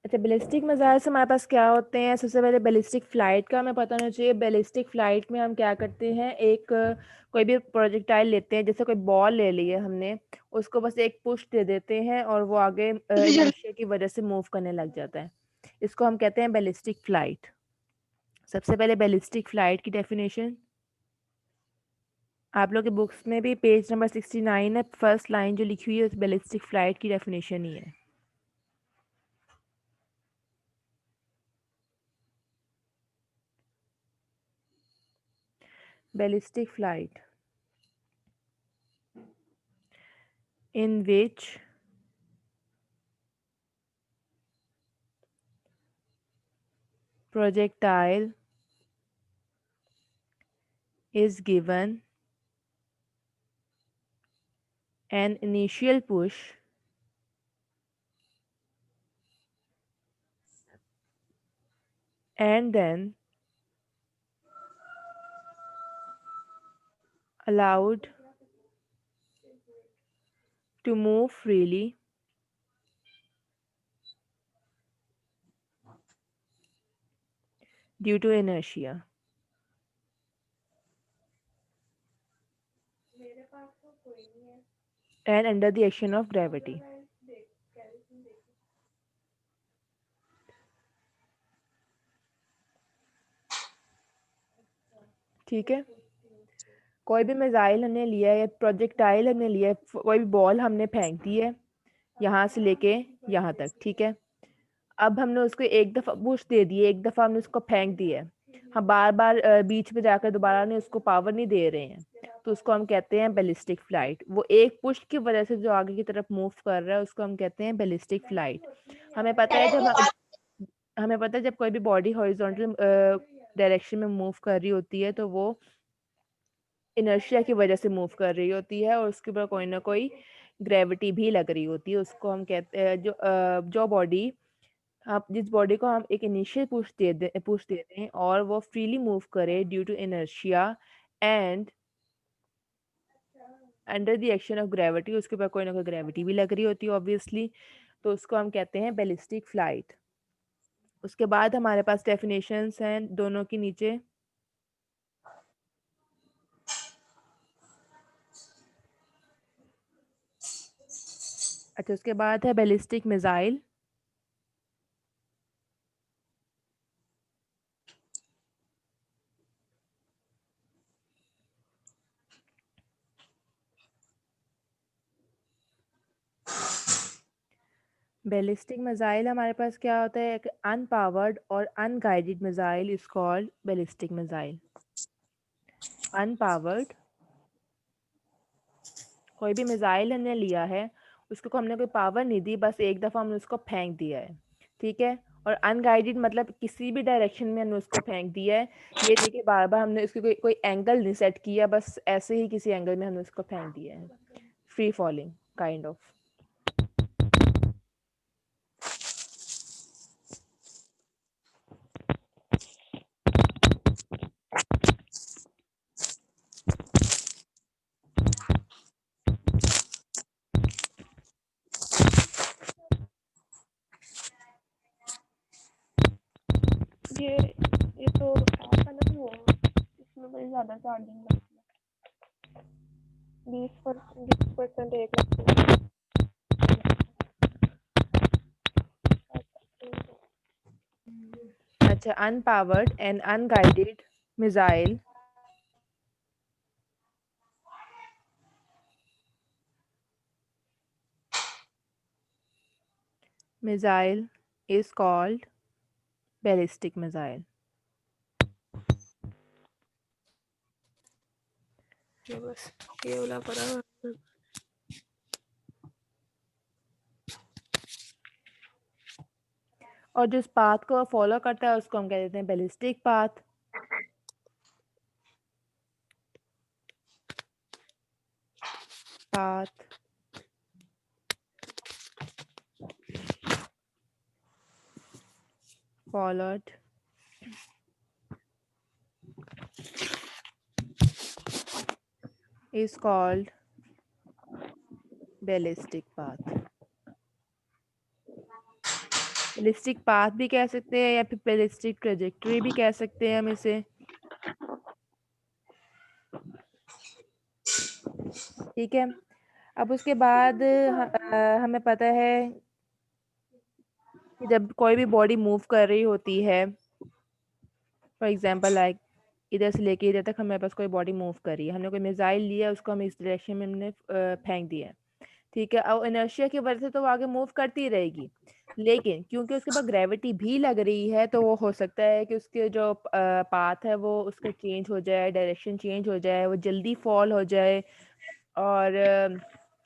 अच्छा, ballistic missile से हमारे पास क्या होते हैं? सबसे पहले बैलिस्टिक फ्लाइट का हमें पता होना चाहिए। बैलिस्टिक फ्लाइट में हम क्या करते हैं, एक कोई भी प्रोजेक्टाइल लेते हैं, जैसे कोई बॉल ले ली है हमने, उसको बस एक पुश दे देते हैं और वो आगे इनर्शिया की वजह से मूव करने लग जाता है। इसको हम कहते हैं बैलिस्टिक फ्लाइट। सबसे पहले बैलिस्टिक फ्लाइट की डेफिनेशन आप लोग के बुक्स में भी पेज नंबर 69 है, फर्स्ट लाइन जो लिखी हुई है उस बैलिस्टिक फ्लाइट की डेफिनेशन ही है। Ballistic flight in which projectile is given an initial push and then allowed to move freely due to inertia and under the action of gravity. ठीक है, कोई भी मिसाइल हमने लिया है या प्रोजेक्टाइल हमने लिया है, कोई भी बॉल हमने फेंक दी है यहाँ से लेके यहाँ तक, ठीक है। अब हमने उसको एक दफ़ा पुश दे दी है, एक दफ़ा हमने उसको फेंक दिया है, हम बार बार बीच में जाकर दोबारा ने उसको पावर नहीं दे रहे हैं, तो उसको हम कहते हैं बैलिस्टिक फ्लाइट। वो एक पुश की वजह से जो आगे की तरफ मूव कर रहा है उसको हम कहते हैं बैलिस्टिक फ्लाइट। हमें पता है जब कोई भी बॉडी हॉरिजॉन्टल डायरेक्शन में मूव कर रही होती है तो वो इनर्शिया की वजह से मूव कर रही होती है और उसके ऊपर कोई ना कोई ग्रेविटी भी लग रही होती है। उसको हम कहते हैं जो बॉडी, आप जिस बॉडी को हम एक इनिशियल पुश दे दें और वो फ्रीली मूव करे due to inertia and under the action of gravity, उसके ऊपर कोई ना कोई ग्रेविटी भी लग रही होती है ऑब्वियसली, तो उसको हम कहते हैं बैलिस्टिक फ्लाइट। उसके बाद हमारे पास डेफिनेशंस हैं दोनों की नीचे। अच्छा, उसके बाद है बैलिस्टिक मिसाइल। बैलिस्टिक मिसाइल हमारे पास क्या होता है, एक अनपावर्ड और unguided missile is called ballistic missile. Unpowered, कोई भी मिसाइल हमने लिया है, उसको हमने कोई पावर नहीं दी, बस एक दफ़ा हमने उसको फेंक दिया है, ठीक है। और अनगाइडेड मतलब किसी भी डायरेक्शन में हमने उसको फेंक दिया है, ये नहीं कि बार बार हमने उसकी कोई एंगल नहीं सेट किया, बस ऐसे ही किसी एंगल में हमने उसको फेंक दिया है। Free falling kind of. ये तो ऐसा नहीं हुआ, इसमें बड़ी ज़्यादा चार्जिंग लगती है, 20% एक लगती है। अच्छा, unpowered and unguided missile is called ballistic missile. ये बस ये वाला पड़ा। और जिस पाथ को फॉलो करता है उसको हम कह देते हैं ballistic path. Path followed is called ballistic path. Ballistic path भी कह सकते हैं या फिर बैलिस्टिक ट्रेजेक्टरी भी कह सकते हैं हम इसे। ठीक है, अब उसके बाद हमें पता है कि जब कोई भी बॉडी मूव कर रही होती है, फॉर एग्जांपल लाइक इधर से लेके इधर तक हमारे पास कोई बॉडी मूव कर रही है, हमने कोई मिसाइल लिया, उसको हम इस डायरेक्शन में हमने फेंक दिया है। ठीक है, अब इनर्शिया की वजह से तो वो आगे मूव करती ही रहेगी, लेकिन क्योंकि उसके पास ग्रेविटी भी लग रही है तो वो हो सकता है कि उसके जो पाथ है वो उसका चेंज हो जाए, डायरेक्शन चेंज हो जाए, वो जल्दी फॉल हो जाए। और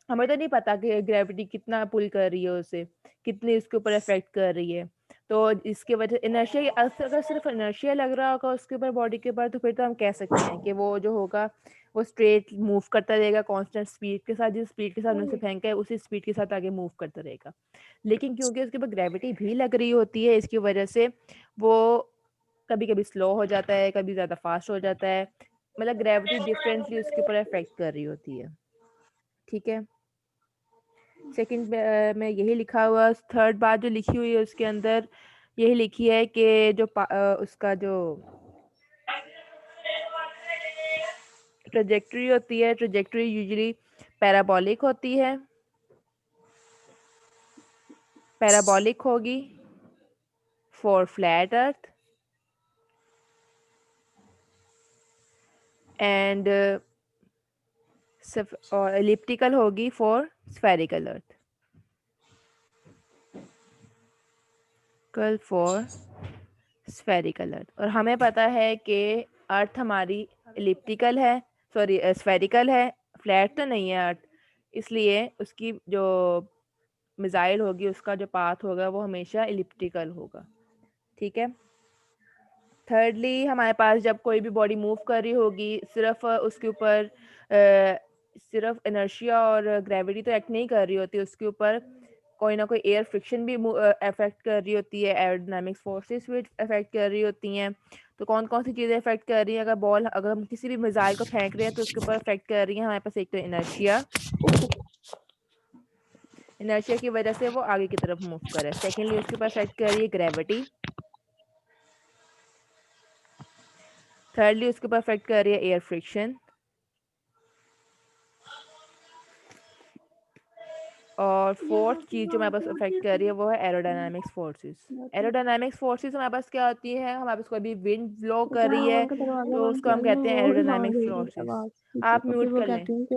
हमें तो नहीं पता कि ग्रेविटी कितना पुल कर रही है उसे, कितनी उसके ऊपर इफेक्ट कर रही है। तो इसके वजह इनर्शिया, अगर सिर्फ इनर्शिया लग रहा होगा उसके ऊपर, बॉडी के ऊपर, तो फिर तो हम कह सकते हैं कि वो जो होगा वो स्ट्रेट मूव करता रहेगा कांस्टेंट स्पीड के साथ, जिस स्पीड के साथ हमने उसे फेंका है उसी स्पीड के साथ आगे मूव करता रहेगा। लेकिन क्योंकि उसके ऊपर ग्रेविटी भी लग रही होती है, इसकी वजह से वो कभी कभी स्लो हो जाता है, कभी ज़्यादा फास्ट हो जाता है, मतलब ग्रेविटी डिफरेंटली उसके ऊपर इफेक्ट कर रही होती है। ठीक है, सेकंड में यही लिखा हुआ, थर्ड बात जो लिखी हुई है उसके अंदर यही लिखी है कि जो उसका जो ट्रेजेक्टरी होती है, ट्रेजेक्टरी यूजुअली पैराबोलिक होती है, पैराबोलिक होगी फॉर फ्लैट अर्थ एंड और एलिप्टिकल होगी फॉर स्फेरिकल अर्थ, कल फॉर स्फेरिकल अर्थ। और हमें पता है कि अर्थ हमारी एलिप्टिकल है, सॉरी स्फेरिकल है, फ्लैट तो नहीं है अर्थ, इसलिए उसकी जो मिसाइल होगी उसका जो पाथ होगा वो हमेशा एलिप्टिकल होगा। ठीक है, थर्डली हमारे पास जब कोई भी बॉडी मूव कर रही होगी, सिर्फ उसके ऊपर सिर्फ इनर्शिया और ग्रेविटी तो एक्ट नहीं कर रही होती, उसके ऊपर कोई ना कोई एयर फ्रिक्शन भी अफेक्ट कर रही होती है, एरोडायनामिक्स फोर्सेस भी अफेक्ट कर रही होती हैं। तो कौन कौन सी चीज़ें अफेक्ट कर रही हैं, अगर हम किसी भी मिसाइल को फेंक रहे हैं तो उसके ऊपर अफेक्ट कर रही हैं हमारे पास, एक तो इनर्शिया, इनर्शिया की वजह से वो आगे की तरफ मूव करे, सेकेंडली उसके ऊपर अफेक्ट कर रही है ग्रेविटी, थर्डली उसके ऊपर अफेक्ट कर रही है एयर फ्रिक्शन, और फोर्थ चीज जो हमारे पास अफेक्ट कर रही है वो है एरोडायनामिक्स फोर्सेस। एरोडायनामिक्स फोर्सेस हमारे पास क्या होती है, हमारे पास कोई भी विंड ब्लो कर रही है हॉल का दरवाजा तो बंद उसको किया हम है ना, कहते हैं वो भी हाँ एरोडायनामिक गई है फोर्सेस। आवाज, ठीक है। आप तो फिर म्यूट वो कर लें। कहती है कि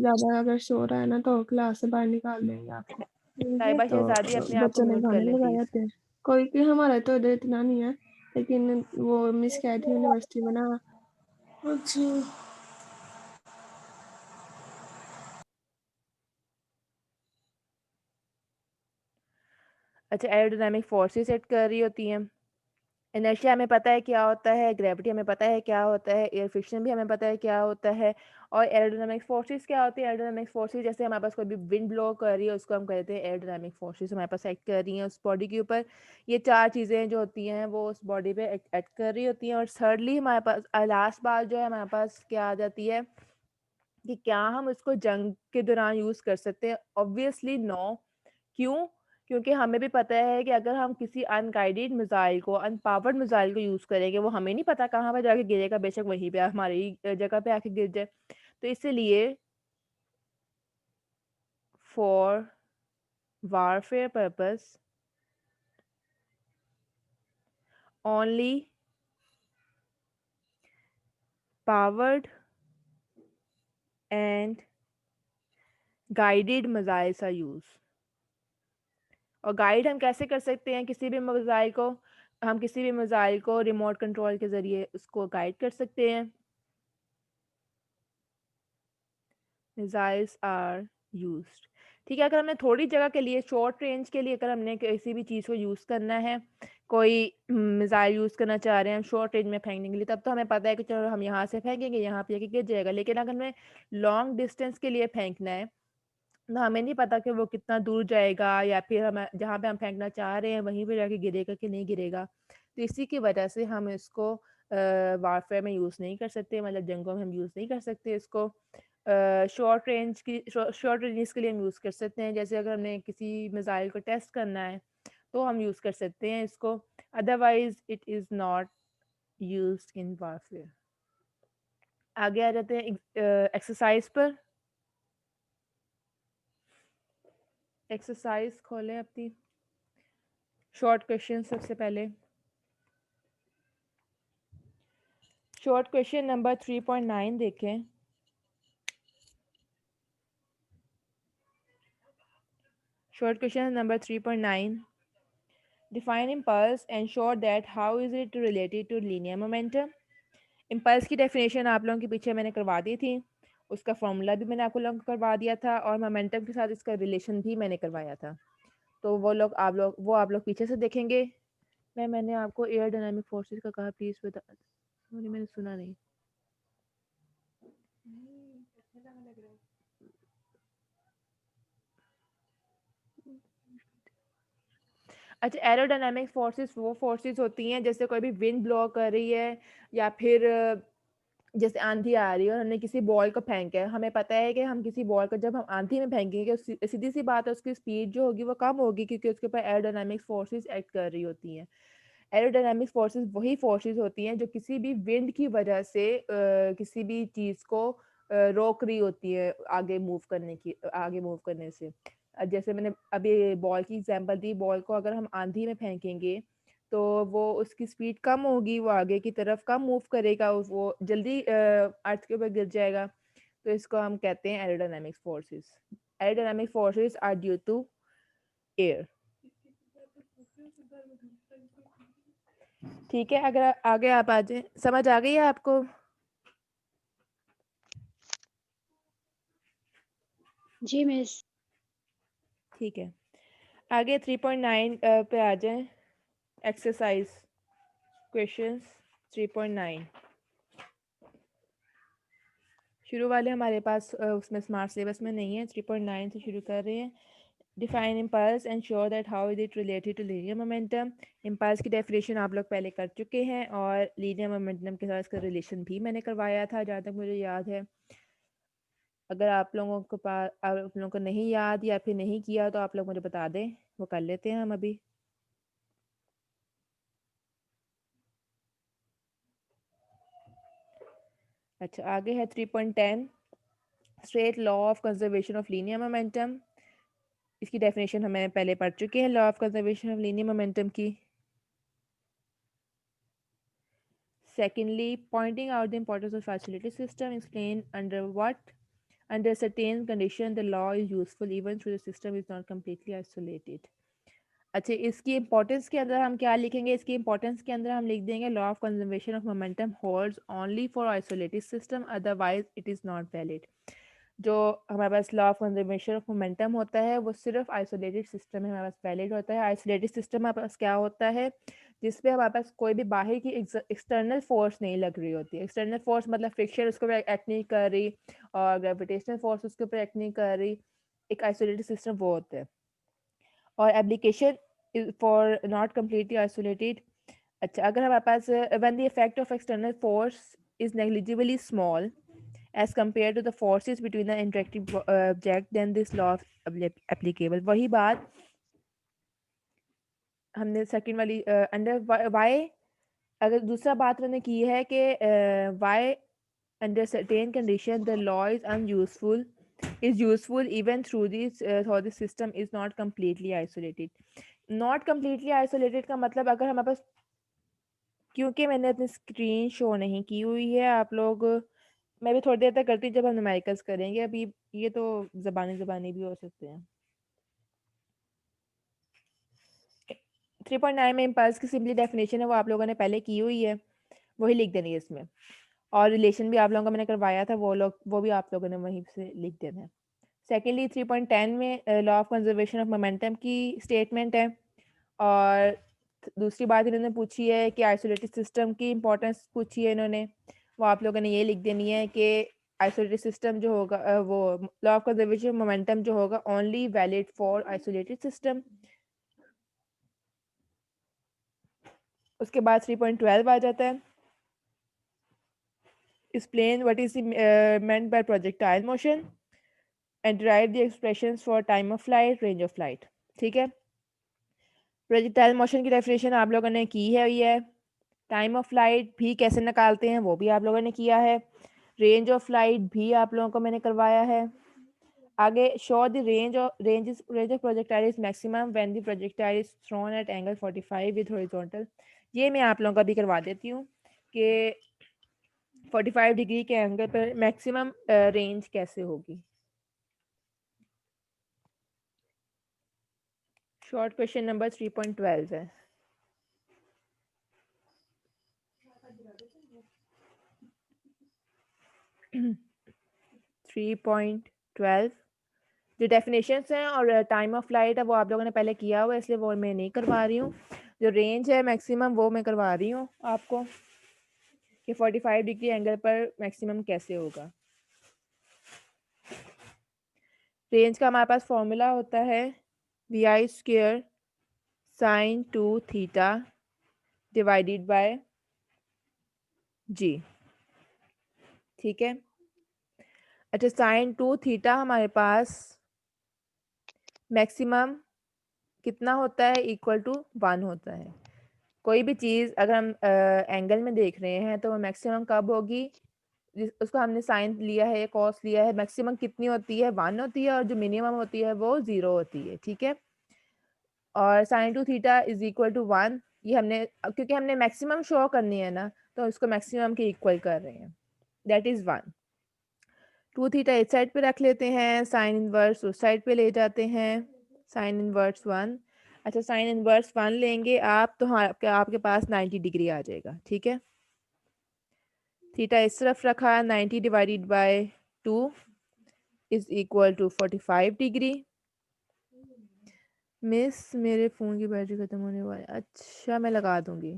ज्यादा अगर शोर है ना तो क्लास से बाहर निकाल देंगे आपको, ठीक है। साहिबा तो शहजादी अपने आप को बच्चों ने म्यूट कर गाने लें लगाए प्लीज। होते हैं, कोई कि हमारा तो इधर इतना नहीं है, लेकिन वो मिस कहती यूनिवर्सिटी में ना। अच्छा अच्छा, एरोडायनामिक फोर्सेस सेट कर रही होती हैं, इनर्शिया हमें पता है क्या होता है, ग्रेविटी हमें पता है क्या होता है, एयर फ्रिक्शन भी हमें पता है क्या होता है, और एरोडायनामिक फोर्सेस क्या होती है। एरोडायनामिक फोर्सेस जैसे हमारे पास कोई भी विंड ब्लो कर रही है उसको हम कहते हैं एरोडायनामिक फोर्सेस, हमारे पास एक्ट कर रही हैं उस बॉडी के ऊपर। ये चार चीज़ें जो होती हैं वो उस बॉडी पे एक्ट कर रही होती हैं। और थर्डली हमारे पास लास्ट बात जो है हमारे पास क्या आ जाती है कि क्या हम इसको जंग के दौरान यूज़ कर सकते हैं, ऑब्वियसली नो। क्यों? क्योंकि हमें भी पता है कि अगर हम किसी अनगाइडेड मिसाइल को, अनपावर्ड मिसाइल को यूज़ करेंगे, वो हमें नहीं पता कहाँ पर जाके गिरेगा, बेशक वहीं पे हमारी जगह पे आके गिर जाए। तो इसलिए for warfare purpose only powered and guided missiles are use. और गाइड हम कैसे कर सकते हैं किसी भी मिसाइल को, हम किसी भी मिसाइल को रिमोट कंट्रोल के ज़रिए उसको गाइड कर सकते हैं। मिसाइल्स आर यूज्ड, ठीक है। अगर हमने थोड़ी जगह के लिए, शॉर्ट रेंज के लिए, अगर हमने किसी भी चीज़ को यूज़ करना है, कोई मिसाइल यूज़ करना चाह रहे हैं हम शॉर्ट रेंज में फेंकने के लिए, तब तो हमें पता है कि चलो हम यहाँ से फेंकेंगे, यहाँ पे जाके गिर जाएगा। लेकिन अगर हमें लॉन्ग डिस्टेंस के लिए फेंकना है तो हमें नहीं पता कि वो कितना दूर जाएगा, या फिर हम जहाँ पे हम फेंकना चाह रहे हैं वहीं पे जाके गिरेगा कि नहीं गिरेगा। तो इसी की वजह से हम इसको वारफेयर में यूज़ नहीं कर सकते, मतलब जंगों में हम यूज़ नहीं कर सकते इसको। शॉर्ट रेंज के लिए हम यूज़ कर सकते हैं, जैसे अगर हमने किसी मिसाइल को टेस्ट करना है तो हम यूज़ कर सकते हैं इसको, otherwise it is not used in warfare. आगे आ जाते हैं एक्सरसाइज पर। एक्सरसाइज खोलें अपनी, शॉर्ट क्वेश्चन सबसे पहले। शॉर्ट क्वेश्चन नंबर 3.9 देखें। Short question number 3.9, define impulse and show that how is it related to linear momentum। Impulse की डेफिनेशन आप लोगों के पीछे मैंने करवा दी थी, उसका फॉर्मूला भी मैंने आप लोगों को करवा दिया था, और मोमेंटम के साथ इसका रिलेशन भी मैंने करवाया था। तो वो आप लोग पीछे से देखेंगे। मैंने आपको एयर डायनामिक फोर्सेस का कहा, प्लीज़ बता, सॉरी मैंने सुना नहीं। अच्छा, एरोडायनामिक फोर्सेस वो फोर्सेस होती हैं जैसे कोई भी विंड ब्लो कर रही है, या फिर जैसे आंधी आ रही है और हमने किसी बॉल को फेंका है। हमें पता है कि हम किसी बॉल को जब हम आंधी में फेंकेंगे, सीधी सी बात है, उसकी स्पीड जो होगी वो कम होगी, क्योंकि उसके ऊपर एरोडायनामिक फोर्सेस एक्ट कर रही होती हैं। एरोडायनामिक फोर्सेस वही फोर्सेस होती हैं जो किसी भी विंड की वजह से किसी भी चीज़ को रोक रही होती है आगे मूव करने से। जैसे मैंने अभी बॉल की एग्जांपल दी, बॉल को अगर हम आंधी में फेंकेंगे तो वो उसकी स्पीड कम होगी, वो आगे की तरफ कम मूव करेगा, वो जल्दी अर्थ के ऊपर गिर जाएगा। तो इसको हम कहते हैं aerodynamic forces. Aerodynamic forces are due to air. ठीक है, अगर आगे आप आ जाए, समझ आ गई है आपको? जी मिस। ठीक है, आगे 3.9 पे आ जाए। एक्सरसाइज क्वेश्चंस 3.9 शुरू वाले हमारे पास उसमें स्मार्ट सिलेबस में नहीं है। 3.9 से शुरू कर रहे हैं। Define impulse and sure that how is it related to linear momentum. Impulse की डेफिनेशन आप लोग पहले कर चुके हैं, और लीनियर मोमेंटम के साथ इसका रिलेशन भी मैंने करवाया था, जहाँ तक मुझे याद है। अगर आप लोगों को नहीं याद या फिर नहीं किया तो आप लोग मुझे बता दें, वो कर लेते हैं हम अभी। अच्छा, आगे है 3.10, straight law of conservation of linear momentum. इसकी डेफिनेशन हमें पहले पढ़ चुके हैं, law of conservation of linear momentum की। Secondly, pointing out the importance of isolated system, explain under certain condition the law is useful even though the system is not completely isolated। अच्छा, इसकी importance के अंदर हम क्या लिखेंगे? इसकी importance के अंदर हम लिख देंगे law of conservation of momentum holds only for isolated system, otherwise it is not valid. जो हमारे पास law of conservation of momentum होता है वो सिर्फ आइसोलेटेड सिस्टम में हमारे पास वैलिड होता है। आइसोलेटेड सिस्टम हमारे पास क्या होता है? जिसपे हमारे पास कोई भी बाहर की एक्सटर्नल फोर्स नहीं लग रही होती। एक्सटर्नल फोर्स मतलब फ्रिक्शन उसके ऊपर एक्ट नहीं कर रही, और ग्रेविटेशनल फोर्स उसके ऊपर एक्ट नहीं कर रही। एक आइसोलेटेड सिस्टम वो होता है। और application for not completely isolated. अच्छा, अगर हमारे पास when the effect of external force is negligibly small as compared to the forces between the interacting object, then this law applicable। वही बात हमने सेकंड वाली अंडर वाई, अगर दूसरा बात मैंने की है कि Y under certain condition the law is useful even through the system is not completely isolated। not completely isolated का मतलब, अगर हमारे पास, क्योंकि मैंने अपनी स्क्रीन शो नहीं की हुई है, आप लोग, मैं भी थोड़ी देर तक करती हूँ जब हम न्यूमेरिकल्स करेंगे। अभी ये तो ज़बानी भी हो सकते हैं। 3.9 में इम्पल्स की सिंपली डेफिनेशन है, वो आप लोगों ने पहले की हुई है, वही लिख देनी है इसमें। और रिलेशन भी आप लोगों को मैंने करवाया था, वो भी आप लोगों ने वहीं से लिख देना है। सेकेंडली 3.10 में law of conservation of momentum की स्टेटमेंट है, और दूसरी बात इन्होंने पूछी है कि आइसोलेटेड सिस्टम की इंपॉर्टेंस पूछी है इन्होंने, वो आप लोगों ने ये लिख देनी है कि आइसोलेटेड सिस्टम जो होगा वो लॉ ऑफ कंजर्वेशन मोमेंटम जो होगा only valid for isolated system. उसके बाद 3.12 आ जाता है, explain what is meant by projectile motion and derive the expressions for time of flight, range of flight। ठीक है, प्रोजेक्टाइल मोशन की डेफिनेशन आप लोगों ने की है हुई है। टाइम ऑफ फ्लाइट भी कैसे निकालते हैं वो भी आप लोगों ने किया है। रेंज ऑफ फ्लाइट भी आप लोगों को मैंने करवाया है। आगे show the range of projectile is maximum when the projectile is thrown at angle 45 with horizontal. ये मैं आप लोगों का भी करवा देती हूँ कि 45 डिग्री के एंगल पर मैक्सिमम रेंज कैसे होगी। शॉर्ट क्वेश्चन नंबर 3.12 है। थ्री पॉइंट 12 जो डेफिनेशंस हैं और टाइम ऑफ फ्लाइट है वो आप लोगों ने पहले किया हुआ है, इसलिए वो मैं नहीं करवा रही हूँ। जो रेंज है मैक्सिमम वो मैं करवा रही हूँ आपको कि 45 डिग्री एंगल पर मैक्सिमम कैसे होगा। रेंज का हमारे पास फॉर्मूला होता है vi² sin 2 theta divided bye g। ठीक है। अच्छा, sin 2 थीटा हमारे पास मैक्सिमम कितना होता है, इक्वल टू 1 होता है। कोई भी चीज़ अगर हम एंगल में देख रहे हैं तो वो मैक्सिमम कब होगी, उसको हमने साइन लिया है, कॉस लिया है, मैक्सिमम कितनी होती है, 1 होती है, और जो मिनिमम होती है वो 0 होती है। ठीक है। और sine 2 theta is equal to 1, ये हमने क्योंकि हमने मैक्सिमम शो करनी है ना, तो इसको मैक्सिमम के इक्वल कर रहे हैं, दैट इज़ 1। 2 थीटा इस साइड पे रख लेते हैं, साइन इनवर्स उस साइड पे ले जाते हैं, साइन इनवर्स 1। अच्छा, साइन इनवर्स 1 लेंगे आप तो हाँ आपके पास 90 डिग्री आ जाएगा। ठीक है। थीटा इस तरफ रखा, 90 divided by 2 is equal to 45 degree. मिस मेरे फ़ोन की बैटरी ख़त्म होने वाली। अच्छा, मैं लगा दूंगी,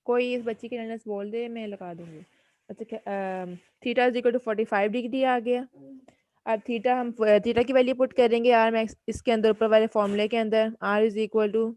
कोई इस बच्ची की अटेंडेंस बोल दे, मैं लगा दूंगी। अच्छा, theta is equal to 45 degree आ गया। अब थीटा हम थीटा की वैल्यू पुट करेंगे आर मैक्स इसके अंदर, ऊपर वाले फॉर्मूले के अंदर। आर इज इक्वल टू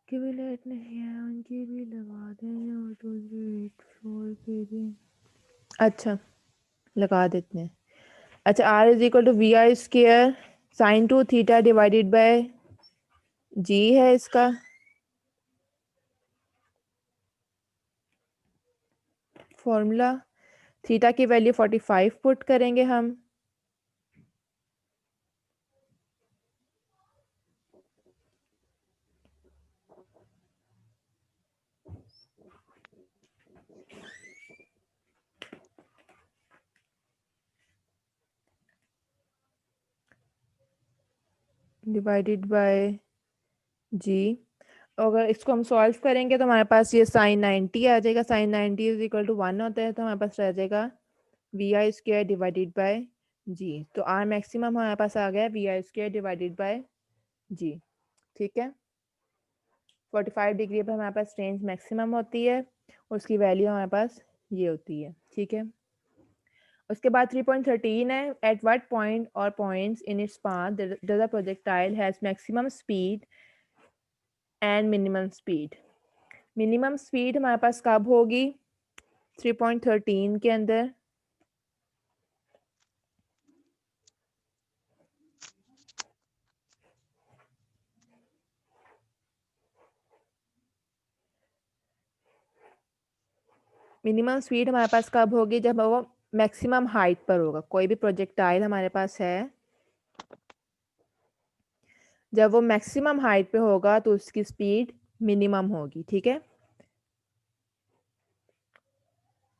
कि भी लेट नहीं है उनकी भी लगा दें, और 2 के भी अच्छा लगा देते हैं। अच्छा, R is equal to vi² sine 2 theta divided by g है इसका। फॉर्मूला थीटा की वैल्यू 45 पुट करेंगे हम, डिवाइडेड बाय जी। अगर इसको हम सॉल्व करेंगे तो हमारे पास ये साइन 90 आ जाएगा। साइन 90 इज इक्वल टू 1 होता है, तो हमारे पास रह जाएगा vi² डिवाइडेड बाय जी। तो आर मैक्सिमम हमारे पास आ गया vi² डिवाइडेड बाय जी। ठीक है। 45 डिग्री पर हमारे पास रेंज मैक्सिमम होती है, उसकी वैल्यू हमारे पास ये होती है। ठीक है। उसके बाद 3.13 है, एट व्हाट पॉइंट और points in its path does the projectile has maximum speed and minimum speed. Minimum speed हमारे पास कब होगी 3.13 के अंदर, मिनिमम स्पीड हमारे पास कब होगी, जब वो मैक्सिमम हाइट पर होगा। कोई भी प्रोजेक्टाइल हमारे पास है, जब वो मैक्सिमम हाइट पे होगा तो उसकी स्पीड मिनिमम होगी। ठीक है।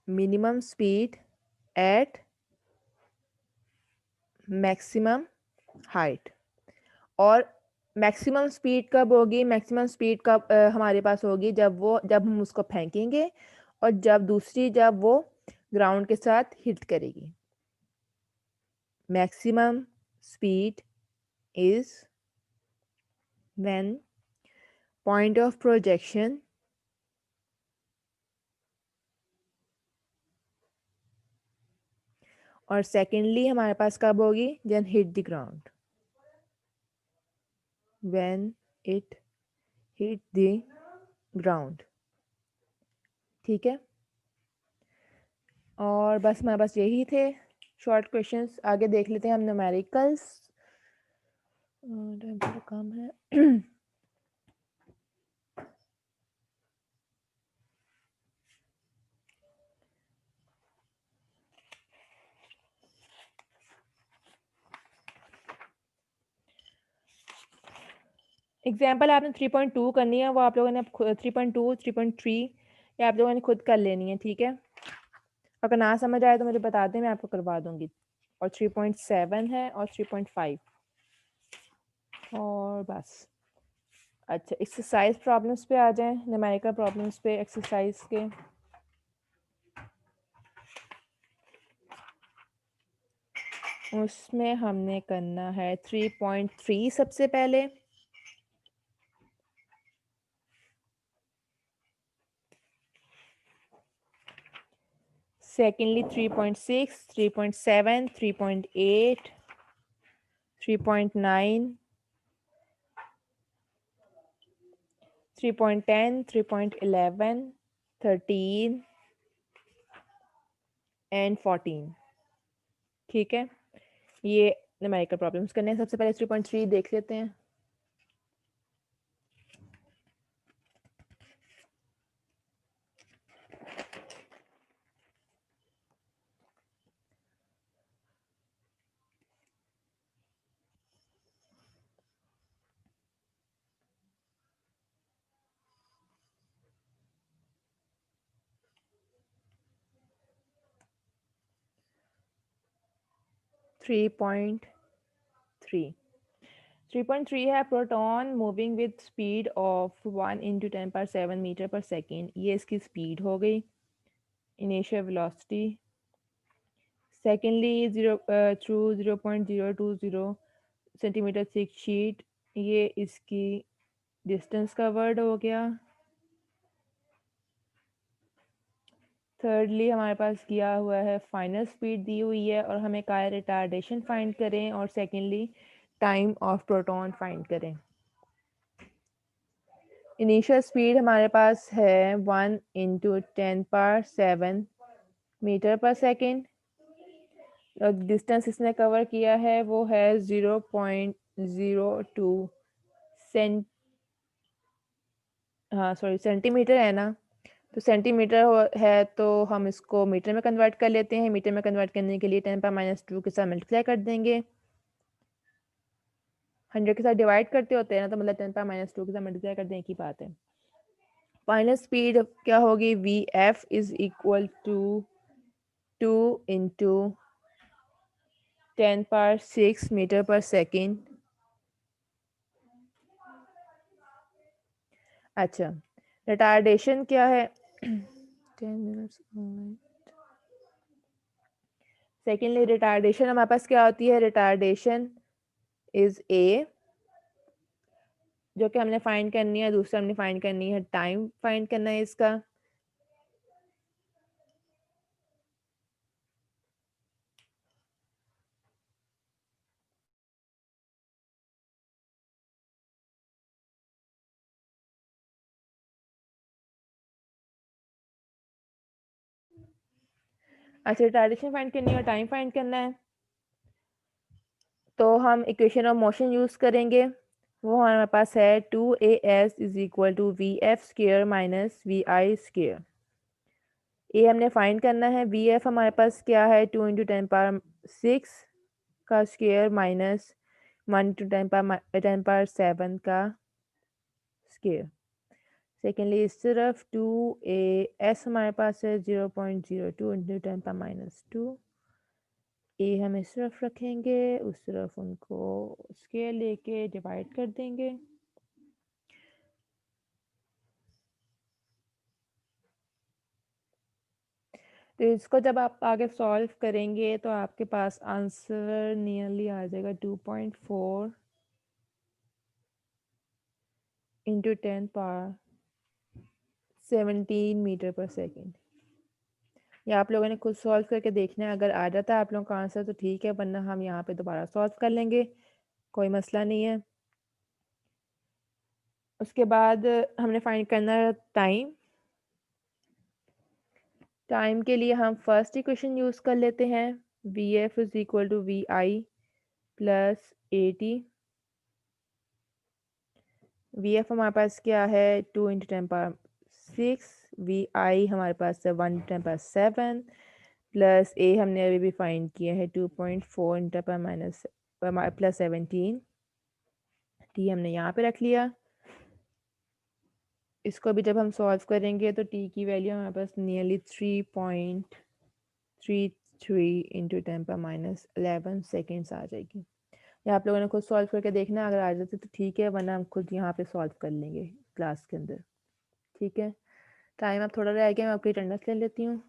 Minimum speed at maximum height. और मैक्सिमम स्पीड कब होगी, मैक्सिमम स्पीड कब हमारे पास होगी, जब हम उसको फेंकेंगे और जब वो ग्राउंड के साथ हिट करेगी। Maximum speed is when point of projection और सेकेंडली हमारे पास कब होगी, then hit the ground, when it hit the ground. ठीक है, और बस हमारे पास यही थे शॉर्ट क्वेश्चंस। आगे देख लेते हैं हम न्यूमेरिकल्स। टाइम थोड़ा कम है। एग्जाम्पल आपने 3.2 करनी है, वो आप लोगों ने 3.2 3.3 या आप लोगों ने खुद कर लेनी है। ठीक है, अगर ना समझ आए तो मुझे बता दें, मैं आपको करवा दूंगी। और 3.7 है और 3.5 और बस। अच्छा, एक्सरसाइज प्रॉब्लम्स पे आ जाएं, न्यूमेरिकल प्रॉब्लम्स पे एक्सरसाइज के। उसमें हमने करना है 3.3 सबसे पहले। Secondly, 3.6, 3.7, 3.8, 3.9, 3.10, 3.11, 13 and 14। ठीक है, ये न्यूमेरिकल प्रॉब्लम्स करने हैं। सबसे पहले 3.3 देख लेते हैं। थ्री पॉइंट थ्री है, proton moving with speed of 1 × 10⁻⁷ metre पर सेकेंड। ये इसकी स्पीड हो गई, initial velocity. Secondly through 0.020 centimetre thick sheet, ये इसकी डिस्टेंस कवर्ड हो गया। थर्डली हमारे पास किया हुआ है फाइनल स्पीड दी हुई है और हमें कहा है रिटार्डेशन फाइंड करें, और secondly time of proton find करें। इनिशियल स्पीड हमारे पास है 1 × 10⁻⁷ मीटर पर सेकेंड, और डिस्टेंस इसने कवर किया है वो है 0.02 सेंट, हाँ सॉरी सेंटीमीटर है ना, तो सेंटीमीटर है तो हम इसको मीटर में कन्वर्ट कर लेते हैं। मीटर में कन्वर्ट करने के लिए 10⁻⁻² के साथ मल्टीप्लाई कर देंगे। 100 के साथ डिवाइड करते होते हैं ना, तो मतलब 10⁻² के साथ मल्टीप्लाई कर दें, एक ही बात है। फाइनल स्पीड क्या होगी, Vf is equal to 2 × 10⁻⁶ metre पर सेकेंड। अच्छा, रिटार्डेशन क्या है, 10 मिनट्स। सेकेंडली रिटार्डेशन हमारे पास क्या होती है, रिटार्डेशन इज ए, जो कि हमने फाइंड करनी है। दूसरा हमने फाइंड करनी है टाइम, फाइंड करना है इसका। अच्छा, रिटार्डेशन फाइंड करनी है और टाइम फाइंड करना है, तो हम इक्वेशन ऑफ मोशन यूज करेंगे। वो हमारे पास है 2as is equal to Vf² minus Vi²। A हमने फाइंड करना है, Vf हमारे पास क्या है 2 × 10⁻⁶ का स्क्वायर माइनस 1 × 10⁻⁷ का स्क्वायर। सेकेंडली इस तरफ 2as हमारे पास है 0.02 × 10⁻⁻²। ए हम इस तरफ रखेंगे, उस तरफ उनको स्केल लेके डिवाइड कर देंगे। तो इसको जब आप आगे सॉल्व करेंगे तो आपके पास आंसर नियरली आ जाएगा 2.4 × 10⁻17 मीटर पर सेकेंड। ये आप लोगों ने खुद सॉल्व करके देखना है, अगर आ जाता है आप लोगों का आंसर तो ठीक है, वरना हम यहाँ पे दोबारा सॉल्व कर लेंगे, कोई मसला नहीं है। उसके बाद हमने फाइंड करना है टाइम। टाइम के लिए हम फर्स्ट इक्वेशन यूज़ कर लेते हैं, V F is equal to V I plus A T. V F हमारे पास क्या है, 2 × 10⁻6, वी आई हमारे पास है 1 × 10⁻7 प्लस ए हमने अभी भी फाइंड किया है 2.4 × 10⁻+17। टी हमने यहाँ पे रख लिया। इसको भी जब हम सॉल्व करेंगे तो टी की वैल्यू हमारे पास नियरली 3.33 × 10⁻11 सेकेंड्स आ जाएगी। ये आप लोगों ने खुद सॉल्व करके देखना है, अगर आ जाते तो ठीक है, वरना हम खुद यहाँ पे सॉल्व कर लेंगे क्लास के अंदर। ठीक है, टाइम अब थोड़ा रह गया, मैं आपकी अटेंडेंस ले लेती हूँ।